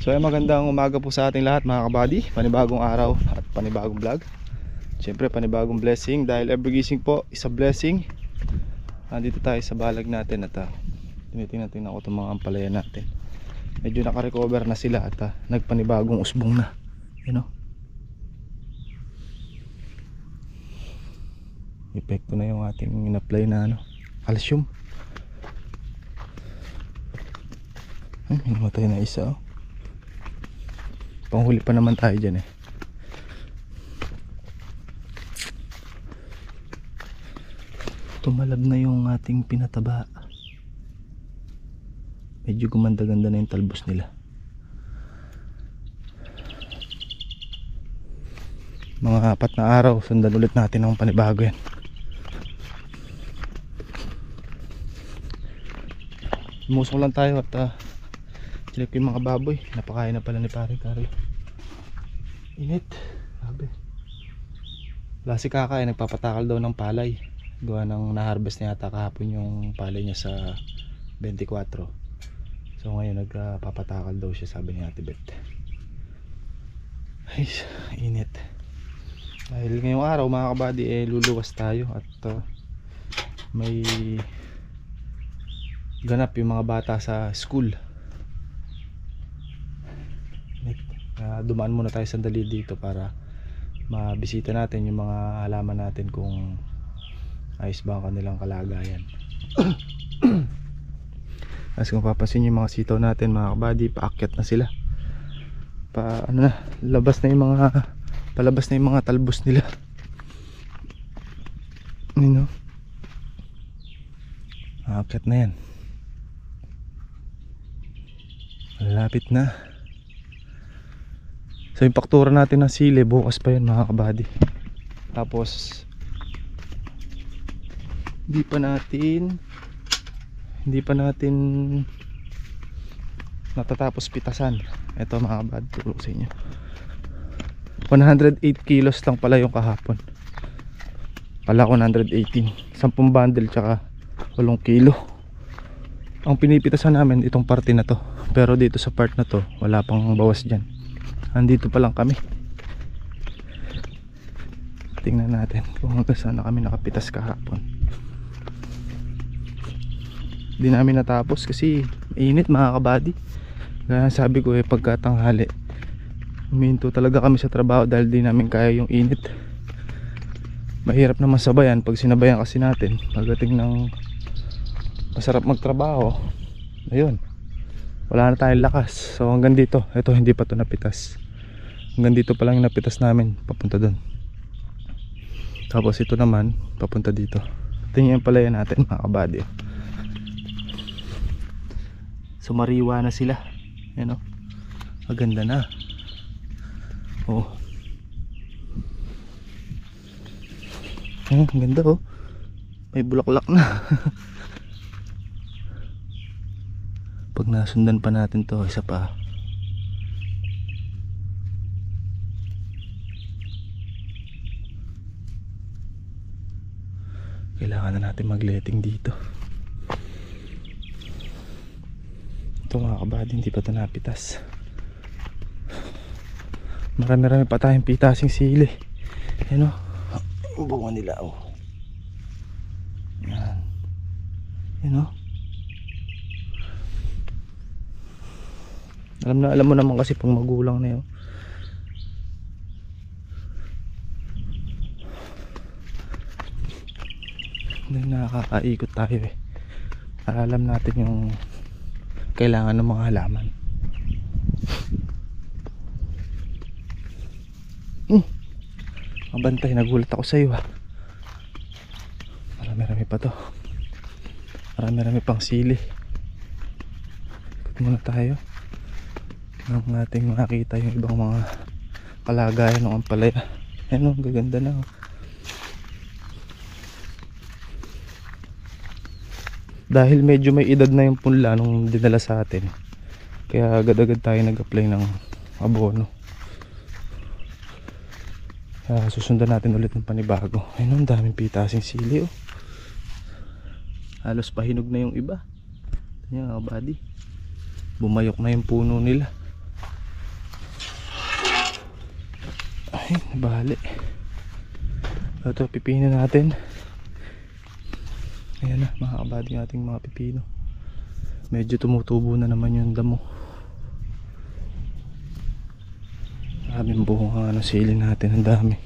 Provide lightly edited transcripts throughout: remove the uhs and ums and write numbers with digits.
So ay magandang umaga po sa ating lahat mga kabady. Panibagong araw at panibagong vlog. Siyempre panibagong blessing, dahil every gising po is a blessing. Nandito tayo sa balag natin at tinitingnan ko itong mga ampalaya natin. Medyo nakarecover na sila at nagpanibagong usbong na. You know? Epekto na yung ating in-apply na calcium. Ay, namatay na isa oh. Panghuli pa naman tayo dyan eh. Tumalab na yung ating pinataba. Medyo gumanda-ganda na yung talbos nila. Mga 4 na araw, sundan ulit natin ang panibago yan. Lumusok lang tayo at silip yung mga baboy. Napakain na pala ni Pare Carlo. Init. Sabi. Wala si Kaka ay nagpapatakal daw ng palay. Gawa ng na-harvest niya yata kahapon yung palay niya sa 24. So ngayon nagpapatakal daw siya, sabi ni Ate Beth. Ay, init. Dahil ngayong araw mga kabady luluwas tayo at may ganap yung mga bata sa school. Dumaan muna tayo sandali dito para mabisita natin yung mga halaman natin kung ayos ba ang kanilang kalagayan. As kung papasin yung mga sitaw natin mga kabady, paakyat na sila. Palabas na yung mga talbos nila. You know? Aakyat na yan. Malapit na. So yung paktura natin ng sili bukas pa yun mga kabady. Tapos hindi pa natin natatapos pitasan. Ito mga kabady, turo sa inyo. 108 kilos lang pala yung kahapon. Pala 118. 10 bundle tsaka 8 kilo. Ang pinipitasan namin itong parte na to. Pero dito sa part na to wala pang bawas dyan. Andito pa lang kami. Tingnan natin kung hanggang saan na kami nakapitas kahapon. Hindi namin natapos kasi init mga kabady. Kaya sabi ko pagkatanghali huminto talaga kami sa trabaho dahil di namin kaya yung init. Mahirap naman sabayan pag sinabayan kasi natin. Pagdating ng masarap magtrabaho, ayun, wala na tayong lakas. So hanggang dito, ito hindi pa to napitas. Hanggang dito pa lang yung napitas namin, papunta doon. Tapos ito naman, papunta dito. Tingnan yung palaya natin mga kabady. Sumariwa na sila. Yan o, maganda na. Oh. Ang ganda oh. May bulaklak na. Pag nasundan pa natin to, isa pa. Kailangan na natin magletting dito. Ito mga kabady, hindi pa ito napitas. Marami-rami pa tayong pitasing sili. Yan o, yung bunga nila oh. Yan. Yan o. Alam mo naman kasi pang magulang na yun. Nakakaikot tayo eh. Alam natin yung kailangan ng mga halaman. Mabantay, nagulat ako sa iyo ha. Marami-rami pa to. Marami-rami pang sili. Ikot muna tayo nang ating makita yung ibang mga kalagayan ng ampalaya. Ayan o, gaganda na o. Dahil medyo may edad na yung punla nung dinala sa atin, kaya agad-agad tayo nag-apply ng abono. Susundan natin ulit ng panibago. Ayun, ang daming pitasing sili oh. Halos pahinog na yung iba. Ayan mga buddy, bumayok na yung puno nila. Ay, nabali. Ito, pipino natin. Ayan na, mga kabady yung ating mga pipino. Medyo tumutubo na naman yung damo. Maraming bunga ng sili natin, ang dami.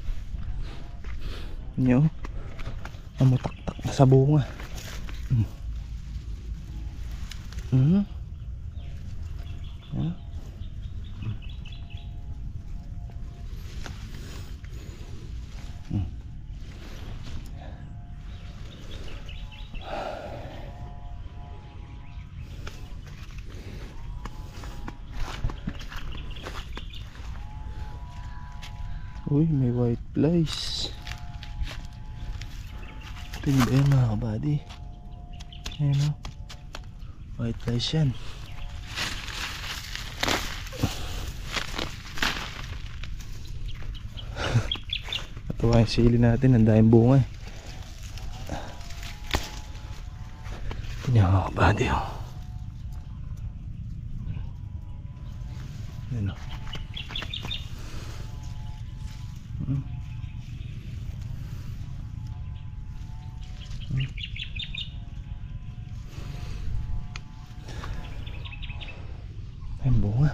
Nyo, amutaktak na sa bunga. Yeah. Uy, may white flies. Tingnan ba yan mga kabady? Ayan o, white flies yan. Natuwa yung sili natin, ang daming bunga eh. Tingnan mga kabady o. Ayan o. Ayan bunga.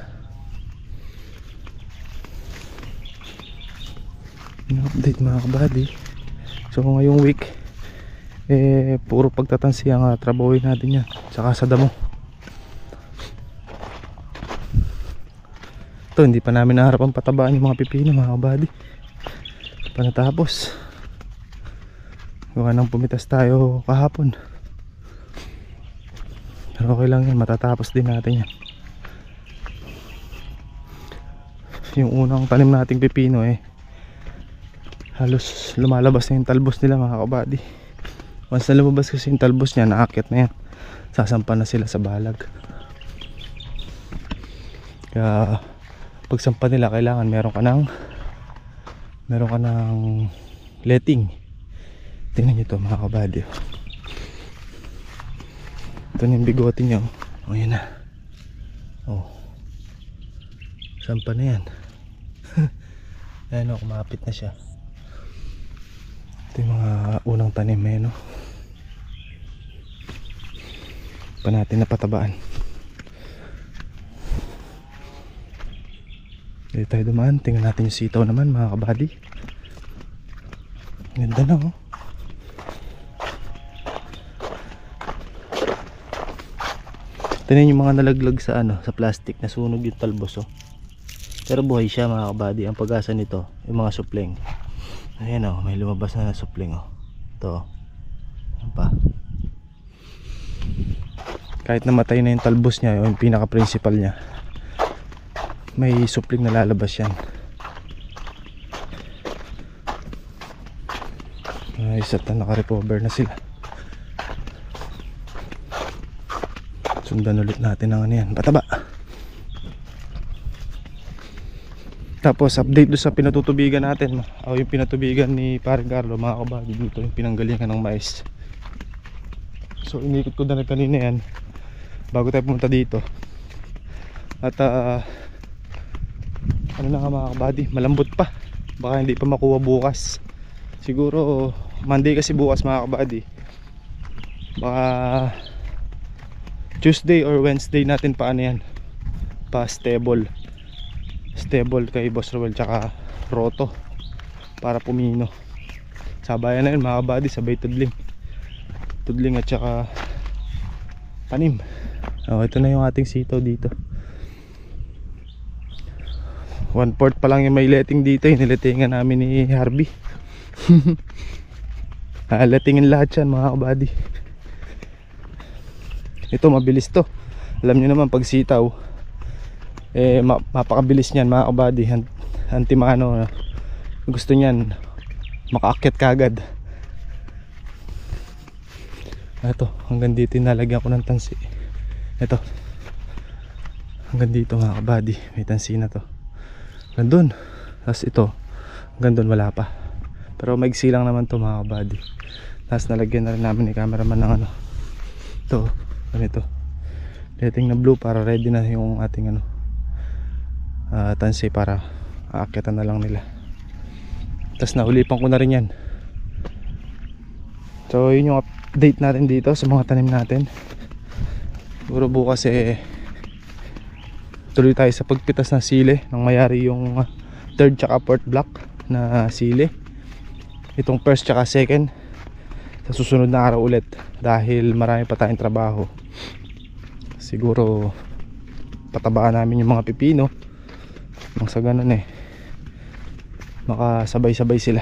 Update mga kabady. So ngayong week puro pagtatansi ang trabahoin natin yan, saka sa damo. Ito, hindi pa namin naharap ang patabaan yung mga pipino mga kabady. Pa natapos. Gawa nang pumitas tayo kahapon. Pero okay lang yan, matatapos din natin yan. Yung unang tanim nating pipino halos lumalabas na yung talbos nila mga kabady. Once na lumabas kasi yung talbos niya, naakyat na yan, sasampa na sila sa balag. Kaya pagsampa nila kailangan meron ka ng letting. Tingnan nyo ito mga kabady. Ito na yung bigote nyo. O yun na. O, sampa na yan. Ayan o, kumapit na siya. Ito yung mga unang tanim no? Pa natin napatabaan. Dito tayo dumaan. Tingnan natin yung sitaw naman mga kabady. Ganda na oh. Tingnan yung mga nalaglag sa sa plastic, nasunog yung talbos oh. Pero buhay siya mga kabady. Ang pag-asa nito, yung mga supling. Ayan oh, may lumabas na supling oh. Ito. Ayan pa. Kahit namatay na yung talbos niya, yung pinaka principal niya, may supling na lalabas yan. Isa't na naka-recover na sila. Sundan ulit natin ang yan, pataba. Tapos update doon sa pinatutubigan natin o yung pinatubigan ni Paring Carlo mga kabady. Dito yung pinanggalingan ng mais. So inikot ko na kanina yan bago tayo pumunta dito. At ano na nga mga kabady, malambot pa. Baka hindi pa makuha bukas. Siguro Monday kasi bukas mga kabady. Baka Tuesday or Wednesday natin paano yan, pa stable kay Boss Roel tsaka Roto para pumino. Sabayan na yun mga kabady, sabay tudling at tsaka tanim. Ito na yung ating sitaw dito. 1/4 pa lang yung may letting dito. Niletingan namin ni Harvey. Letingin lahat yan mga kabady. Ito mabilis to. Alam nyo naman pag sitaw mapakabilis niyan mga kabady. Antimano gusto niyan makaakyat kagad. Ito hanggang dito nalagyan ko ng tansi. Ito hanggang dito mga kabady, may tansi na to. Hanggang dun. Tapos ito hanggang dun wala pa. Pero maigsi lang naman to mga kabady. Tapos nalagyan na rin namin ni cameraman ng ito, ganito letting na blue para ready na yung ating tansi para aakyatan na lang nila. Tapos naulipan ko na rin yan. So yun yung update natin dito sa mga tanim natin. Siguro bukas tuloy tayo sa pagpitas ng sili nang mayari yung third tsaka fourth block na sili. Itong first tsaka second sa susunod na araw ulit, dahil marami pa tayong trabaho. Siguro patabaan namin yung mga pipino nang sa ganun makasabay-sabay sila.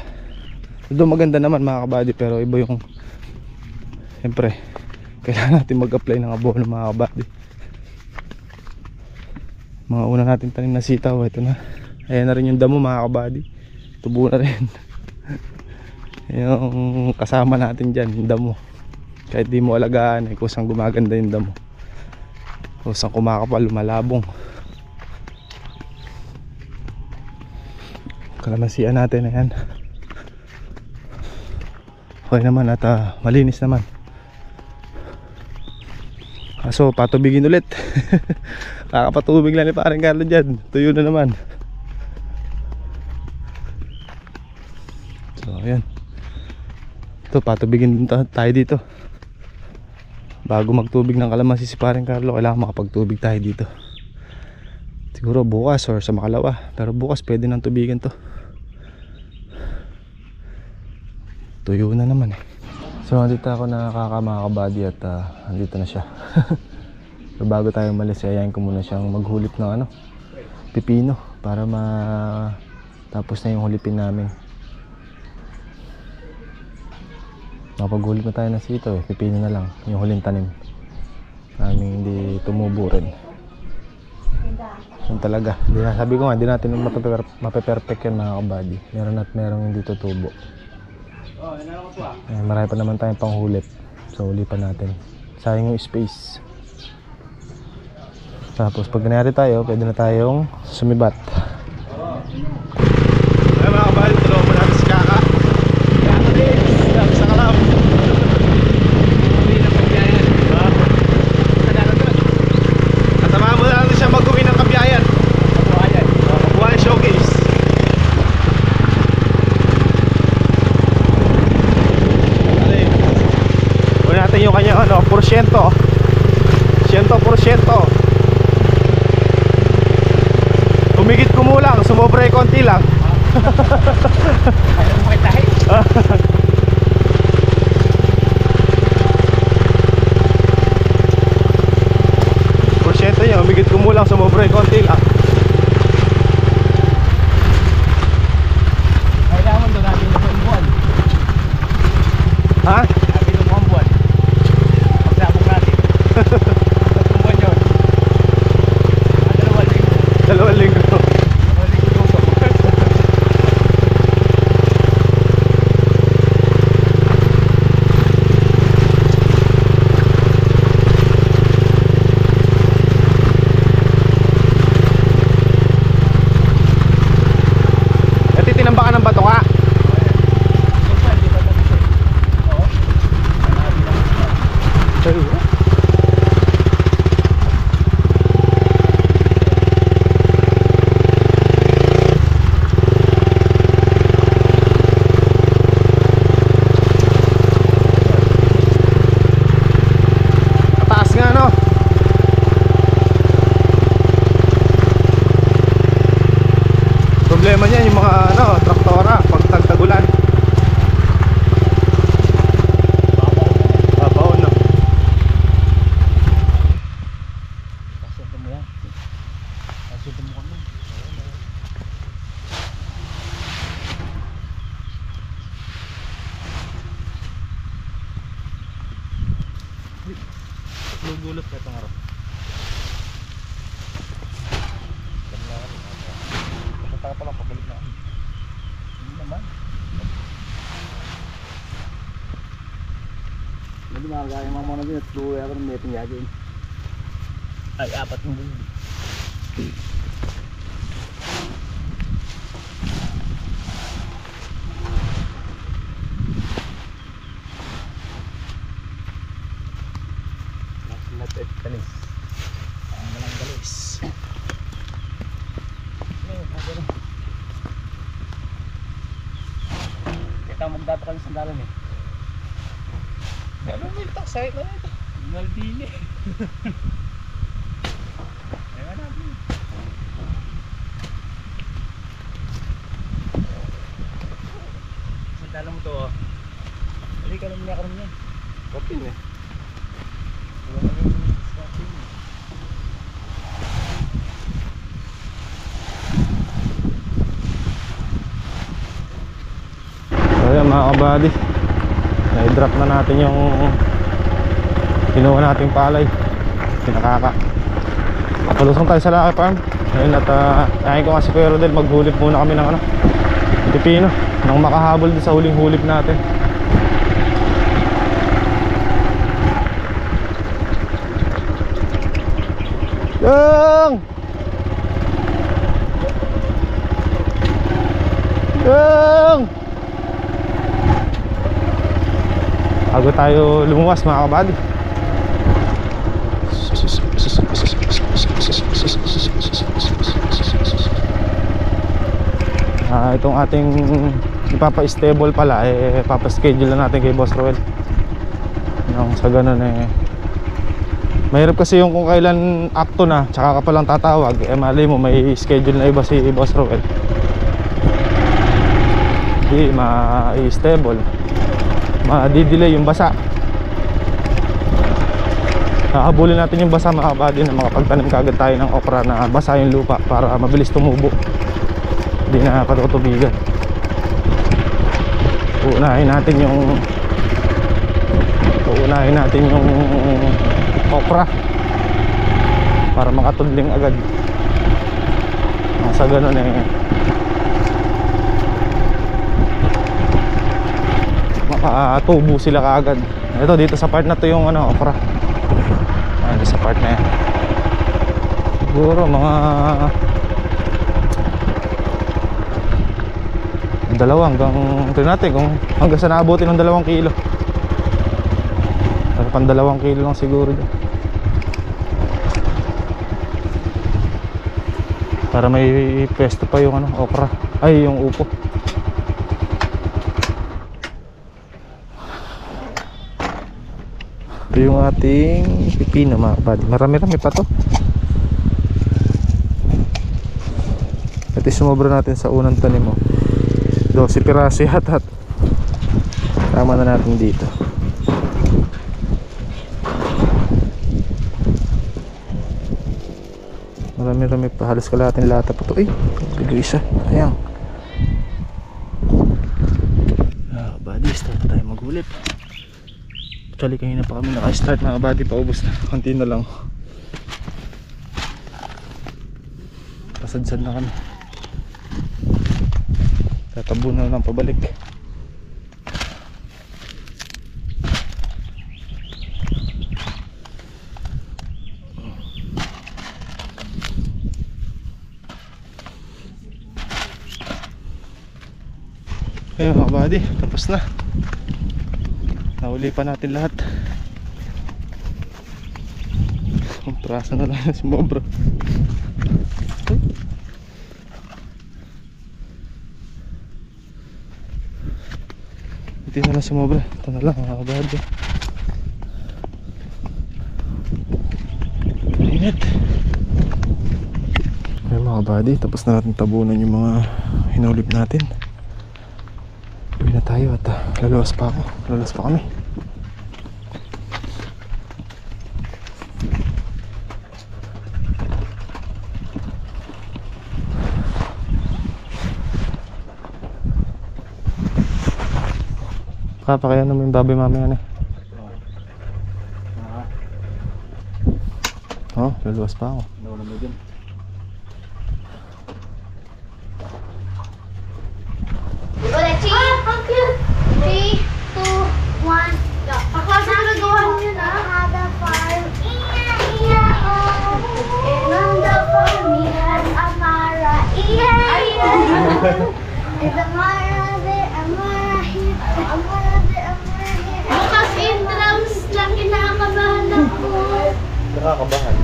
Doon maganda naman mga kabady, pero iba yung siyempre kailangan natin mag-apply ng abono mga kabady. Mga una natin tanim na sitaw, ito na. Ayan na rin yung damo mga kabady, tubo na rin. Yung kasama natin dyan, yung damo. Kahit di mo alagaan kusang gumaganda yung damo, kusang kumakapal, lumalabong. Kalamansian natin, ayan, okay naman at malinis naman. So patubigin ulit. Kakapatubig lang ni parang Carlo dyan, tuyo na naman. So ayan, ito patubigin din tayo dito. Bago magtubig ng kalamansi si parang Carlo, kailangan makapagtubig tayo dito. Siguro bukas or sa makalawa, pero bukas pwede nang tubigan to. Tuyo na naman So andito ako mga kabady at andito na siya. So bago tayo umalis, ayayin ko muna siyang maghulip ng pipino para tapos na yung hulipin namin. Mapaghulit na tayo ng sito pipino na lang yung huling tanim namin, hindi tumubo rin. Yun talaga, sabi ko nga, hindi natin mape-perfect yan mga kabady. Meron at merong hindi tutubo. Marami pa naman tayong panghulip, so hulipan natin, sayang yung space. Tapos pag nangyari tayo, pwede na tayong sumibat. Ay mga kabady, tulungan mo natin si Kaka. Sa kalam. Kasama mo na lang siya mag-uwi ng Kabiyayan. Kabuhayan showcase. Huwag natin yung kanya porsyento. 100%. Humigit kumulang, sumobra konti lang. Ayaw mo kita Porsyento niya, humigit kumulang, sumobra konti lang. Kailangan doon natin yung buwan. Ha? Natin yung buwan. Pagsabog natin. Tatlong buwan yun. 2 linggo. 2 linggo. 2 linggo lusok. Tinambakan ng bato ka. Taas nga no. Problema niyan yung mga traktora pag tagtagulan. Babaw na. Pasunto mo yan. Pasunto mo kami. Lugulot ka itong araw. Punta ka pa lang, pabalik na. Hindi naman. Hindi makagaya mga mga din at luwi ako ng meeting yagin. Ay, 4 ng buwan. Natin kalis. Ang malang kalis. dapat kami sandalan eh. Ano mo ito? Sahit na ito. Naldili. Ewan natin. Sandalan mo to oh. Hindi ka lang niya karoon yan. Kapin eh. Wala na yung swapping. So yan mga kabady, na-drop na natin yung kinuha nating palay. Pinakaka palusong tayo sa Lucky Farm. Ayun at ayahin ko nga si Kuya Rodel, maghulip muna kami ng ano, pipino nang makahabol din sa huling hulip natin. Yung! Yung! Bago tayo lumuwas mga kabady, itong ating ipapa-stable pala papa-schedule na natin kay Boss Roel nang sa ganun mahirap kasi yung kung kailan akto na tsaka ka palang tatawag mali mo may schedule na iba si Boss Roel, di ma-stable, ma-delay yung basa. Hahabulin natin yung basa mga kabady na makapagtanim kagad tayo ng okra na basa yung lupa para mabilis tumubo, hindi na patutubigan. Uunahin natin yung okra para makatudling agad. Sa ganun makatubo sila kaagad. Ito dito sa part na to yung ano, okra. Sa part na yan siguro mga dalawang hanggang natin kung hanggang sa naabutin ng 2 kilo. Pan 2 kilo lang siguro dyan para may pwesto pa yung ano, okra ay yung upo. Ito yung ating pipino mga kabady, marami-rami pa to. Ito sumobra natin sa unang tanim mo, 12 piraso yata. Tama na natin dito. Marami-rami pa, halos kalahating lata pa to. Ay, isa. Ayan. Kabady, start tayo maghulip. Actually kanina pa kami naka-start mga kabady, paubos na, konti na lang. Pasadsad na kami, tatabo na lang pabalik. Ayun mga kabady, tapos na. Nahuli pa natin lahat. Komprasa na lang sumobra. Hindi na lang sumobra. Ito na lang mga kabady. Init. Ayun mga kabady, tapos na natin tabunan yung mga hinulip natin. Uwi na tayo at lalawas pa kami. Papakayan naman yung baboy mamaya na. Oh, lalawas pa ako. Nawala mo dyan. Ang cute! 3, 2, 1, go! Paklasa na gawa niyo na. Had a farm, oh. And on the farm, we had Amara, And Amara there, Amara here, Amara there, Amara here. Bukas entrance, laki nakakabahan ako. Nakakabahan?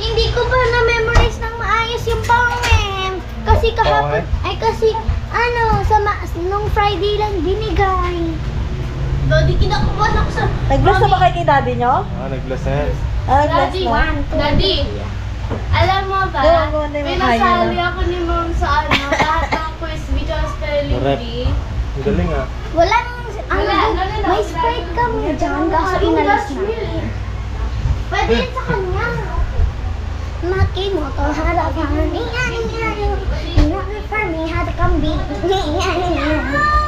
Hindi ko pa na-memorize ng maayos yung pangmen. Kasi kahapon, ay kasi Nung Friday lang binigay. Daddy, kinakuha ako sa... Nag-bless na ba kayo kay daddy nyo? Nag-bless na yan. Nag-bless Daddy, na? Daddy, alam mo ba, Go, go, pinasali ako ni Mom sa lahat ng quiz video spelling Correct. bee. Ang galing ah. Walang, may Sprite kami dyan, kaso inalis na. Pwede yun sa kanya. Makimoto, harapan, iya, iya, iya, iya, for me, had to come beat, iya, iya, iya.